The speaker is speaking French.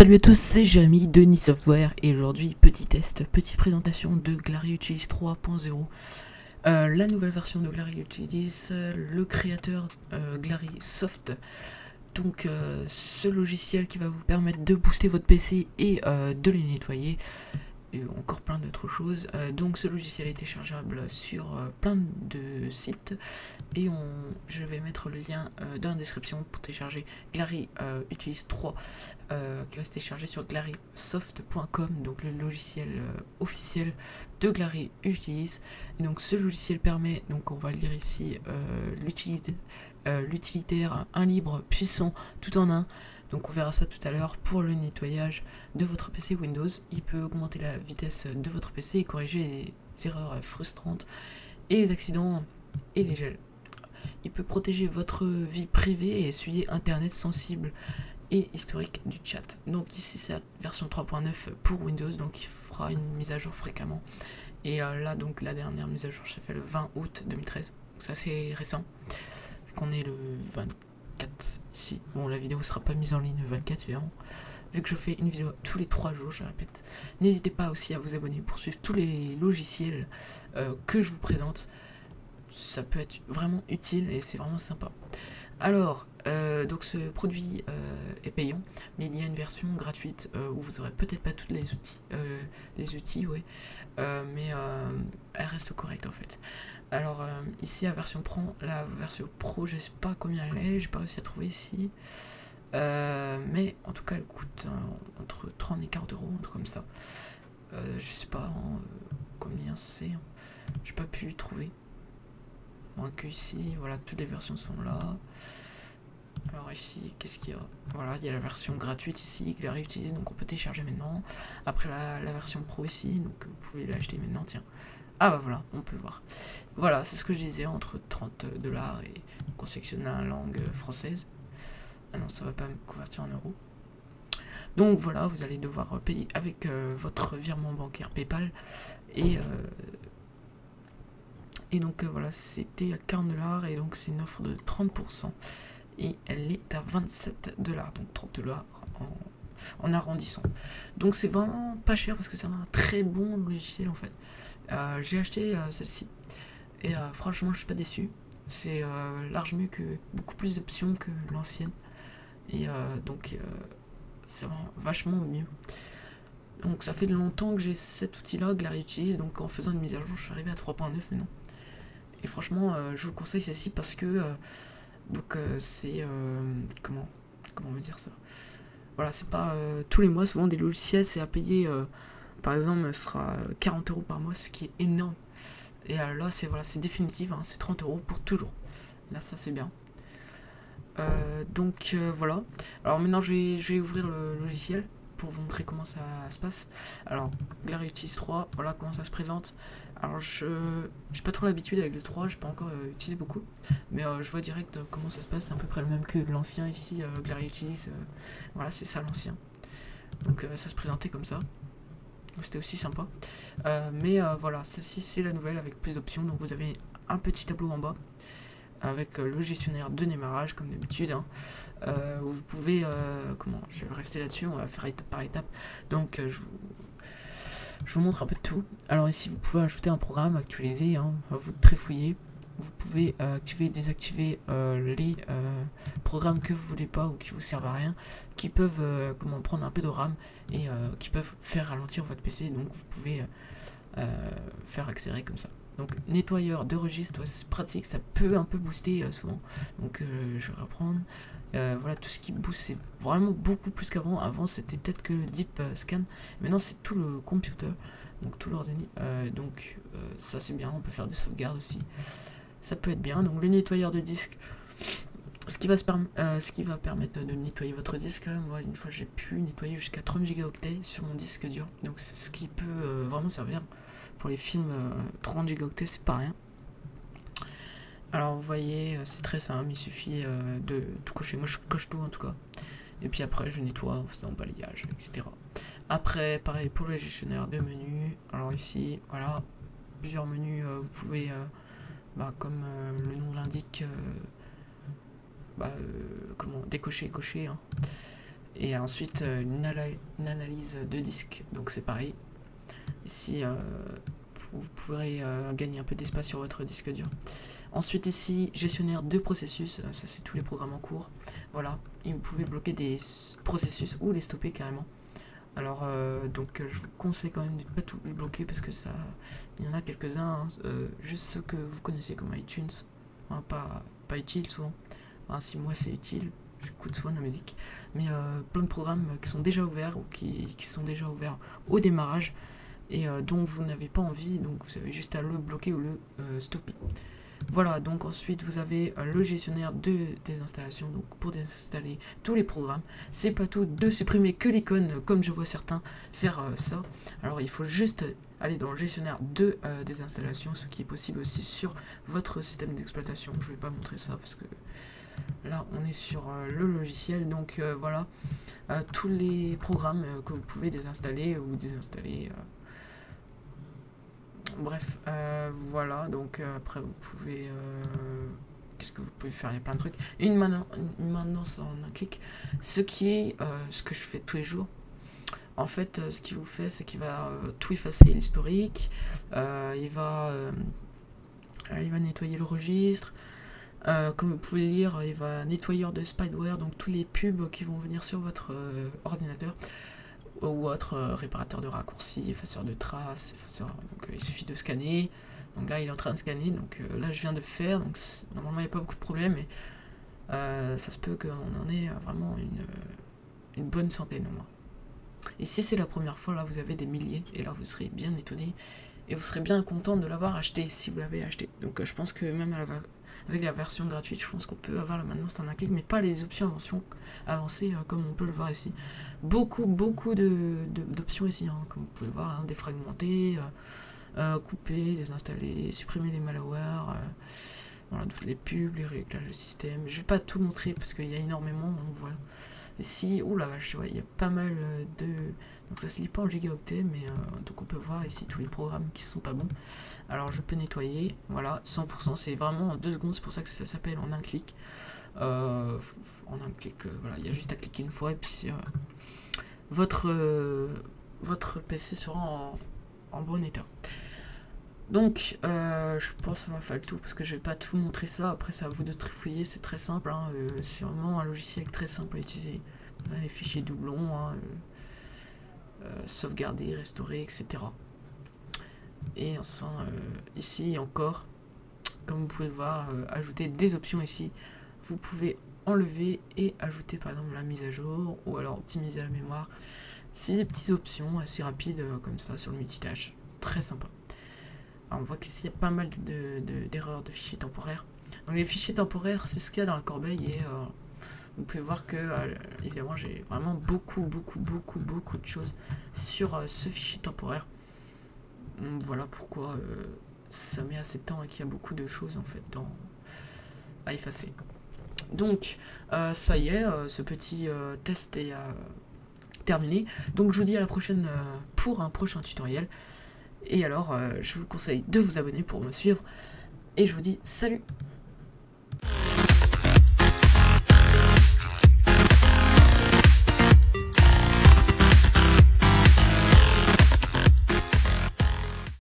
Salut à tous, c'est Jérémy de Ni Software et aujourd'hui petit test, petite présentation de Glary Utilities 3.0. La nouvelle version de Glary Utilities, le créateur Glary Soft. Donc ce logiciel qui va vous permettre de booster votre PC et de les nettoyer. Et encore plein d'autres choses. Donc ce logiciel est téléchargeable sur plein de sites et je vais mettre le lien dans la description pour télécharger Glary Utilities 3 qui va se télécharger sur glarysoft.com, donc le logiciel officiel de Glary Utilities. Et donc ce logiciel permet, donc on va lire ici, l'utilitaire, un libre, puissant, tout en un. Donc on verra ça tout à l'heure pour le nettoyage de votre PC Windows. Il peut augmenter la vitesse de votre PC et corriger les erreurs frustrantes et les accidents et les gels. Il peut protéger votre vie privée et essuyer internet sensible et historique du chat. Donc ici c'est la version 3.9 pour Windows, donc il fera une mise à jour fréquemment. Et là donc la dernière mise à jour s'est fait le 20 août 2013, donc c'est assez récent, vu qu'on est le 24 ici. Bon, la vidéo sera pas mise en ligne le 24 évidemment, vu que je fais une vidéo tous les 3 jours, je répète. N'hésitez pas aussi à vous abonner pour suivre tous les logiciels que je vous présente. Ça peut être vraiment utile et c'est vraiment sympa. Alors, donc ce produit est payant, mais il y a une version gratuite où vous aurez peut-être pas tous les outils, ouais, mais elle reste correcte en fait. Alors ici la version Pro, je sais pas combien elle est, j'ai pas réussi à trouver ici, mais en tout cas elle coûte entre 30 et 40 euros, un truc comme ça. Je sais pas combien c'est, j'ai pas pu trouver. Donc ici, voilà, toutes les versions sont là. Alors ici, qu'est-ce qu'il y a? Voilà, il y a la version gratuite ici, Glary Utilities, donc on peut télécharger maintenant. Après la version pro ici, donc vous pouvez l'acheter maintenant, tiens. Ah bah voilà, on peut voir. Voilà, c'est ce que je disais, entre 30 $ et qu'on sélectionne la langue française. Ah non, ça va pas me convertir en euros. Donc voilà, vous allez devoir payer avec votre virement bancaire PayPal. Et donc voilà, c'était à 40 $ et donc c'est une offre de 30%. Et elle est à 27 $, donc 30 $ en arrondissant. Donc c'est vraiment pas cher parce que c'est un très bon logiciel en fait. J'ai acheté celle-ci et franchement je suis pas déçu. C'est large mieux que beaucoup plus d'options que l'ancienne. Et donc c'est vraiment vachement mieux. Donc ça fait longtemps que j'ai cet outil là, Glary Utilities, donc en faisant une mise à jour je suis arrivé à 3.9 maintenant. Et franchement je vous conseille celle-ci parce que c'est comment on veut dire ça, voilà, c'est pas tous les mois, souvent des logiciels c'est à payer, par exemple ce sera 40 € par mois, ce qui est énorme. Et là c'est voilà, c'est définitif, hein, c'est 30 € pour toujours. Là ça c'est bien. Donc voilà. Alors maintenant je vais ouvrir le logiciel pour vous montrer comment ça se passe. Alors Glary Utilities 3, voilà comment ça se présente. Alors j'ai pas trop l'habitude avec le 3, j'ai pas encore utilisé beaucoup, mais je vois direct comment ça se passe, c'est à peu près le même que l'ancien ici, Glary Utilities, voilà c'est ça l'ancien. Donc ça se présentait comme ça, c'était aussi sympa, mais voilà, celle-ci c'est la nouvelle avec plus d'options. Donc vous avez un petit tableau en bas avec le gestionnaire de démarrage comme d'habitude, hein. Vous pouvez, je vais rester là-dessus, on va faire étape par étape. Donc je vous montre un peu de tout. Alors ici vous pouvez ajouter un programme, actualiser, hein, vous trifouiller. Vous pouvez activer et désactiver les programmes que vous voulez pas ou qui vous servent à rien, qui peuvent prendre un peu de RAM et qui peuvent faire ralentir votre PC. Donc vous pouvez faire accélérer comme ça. Donc nettoyeur de registre, ouais, c'est pratique, ça peut un peu booster souvent. Donc je vais reprendre. Voilà, tout ce qui booste, c'est vraiment beaucoup plus qu'avant. Avant c'était peut-être que le deep scan, maintenant c'est tout le computer, donc tout l'ordinateur. Donc ça c'est bien, on peut faire des sauvegardes aussi, ça peut être bien. Donc le nettoyeur de disque, ce qui va permettre de nettoyer votre disque. Moi une fois j'ai pu nettoyer jusqu'à 30 Go sur mon disque dur, donc c'est ce qui peut vraiment servir pour les films. 30 Go c'est pas rien. Alors vous voyez, c'est très simple, il suffit de tout cocher. Moi je coche tout en tout cas. Et puis après je nettoie en faisant balayage, etc. Après pareil pour le gestionnaire de menus. Alors ici voilà, plusieurs menus, vous pouvez comme le nom l'indique, décocher, cocher, hein. Et ensuite une analyse de disque, donc c'est pareil. Ici vous pourrez gagner un peu d'espace sur votre disque dur. Ensuite ici, gestionnaire de processus, ça c'est tous les programmes en cours. Voilà, et vous pouvez bloquer des processus ou les stopper carrément. Alors donc je vous conseille quand même de ne pas tout bloquer parce que ça, il y en a quelques-uns, juste ceux que vous connaissez comme iTunes, hein, pas utile souvent. Hein, si moi c'est utile, j'écoute souvent de la musique, mais plein de programmes qui sont déjà ouverts ou qui sont déjà ouverts au démarrage et dont vous n'avez pas envie, donc vous avez juste à le bloquer ou le stopper. Voilà, donc ensuite vous avez le gestionnaire de désinstallation, donc pour désinstaller tous les programmes. C'est pas tout de supprimer que l'icône comme je vois certains faire ça. Alors il faut juste aller dans le gestionnaire de désinstallation, ce qui est possible aussi sur votre système d'exploitation. Je vais pas montrer ça parce que là on est sur le logiciel, donc voilà, tous les programmes que vous pouvez désinstaller ou désinstaller. Bref, voilà, donc après vous pouvez... qu'est-ce que vous pouvez faire? Il y a plein de trucs. Et une maintenance en un clic, ce qui est ce que je fais tous les jours. En fait, ce qu'il vous fait, c'est qu'il va tout effacer, l'historique, il va nettoyer le registre, comme vous pouvez le lire, il va nettoyer de spyware, donc tous les pubs qui vont venir sur votre ordinateur, ou autre réparateur de raccourcis, effaceur de traces, donc il suffit de scanner. Donc là il est en train de scanner, donc là je viens de faire, donc normalement il n'y a pas beaucoup de problèmes, mais ça se peut qu'on en ait vraiment une bonne centaine au moins. Et si c'est la première fois, là vous avez des milliers, et là vous serez bien étonné, et vous serez bien content de l'avoir acheté, si vous l'avez acheté. Donc je pense que même avec la version gratuite, je pense qu'on peut avoir la maintenance en un clic, mais pas les options avancées comme on peut le voir ici. Beaucoup d'options ici, hein, comme vous pouvez le voir, hein, défragmenter, couper, désinstaller, supprimer les malwares, voilà, toutes les pubs, les réglages de système. Je vais pas tout montrer parce qu'il y a énormément, donc voilà. Ici, oh la vache, ouais, il y a pas mal de... Donc ça se lit pas en gigaoctets, mais donc on peut voir ici tous les programmes qui sont pas bons. Alors je peux nettoyer, voilà, 100%, c'est vraiment en 2 secondes, c'est pour ça que ça s'appelle en un clic. En un clic, voilà, il y a juste à cliquer une fois et puis votre PC sera en bon état. Donc, je pense qu'on va faire le tour parce que je vais pas tout montrer ça. Après, c'est à vous de trifouiller, c'est très simple. Hein, c'est vraiment un logiciel très simple à utiliser. Les fichiers doublons, hein, sauvegarder, restaurer, etc. Et enfin, ici encore, comme vous pouvez le voir, ajouter des options ici. Vous pouvez enlever et ajouter par exemple la mise à jour ou alors optimiser la mémoire. C'est des petites options assez rapides comme ça sur le multitâche. Très sympa. Alors on voit qu'ici il y a pas mal d'erreurs de fichiers temporaires. Donc les fichiers temporaires, c'est ce qu'il y a dans la corbeille et vous pouvez voir que évidemment j'ai vraiment beaucoup de choses sur ce fichier temporaire. Voilà pourquoi ça met assez de temps et qu'il y a beaucoup de choses en fait à effacer. Donc ça y est, ce petit test est terminé. Donc je vous dis à la prochaine pour un prochain tutoriel. Et alors je vous conseille de vous abonner pour me suivre. Et je vous dis salut!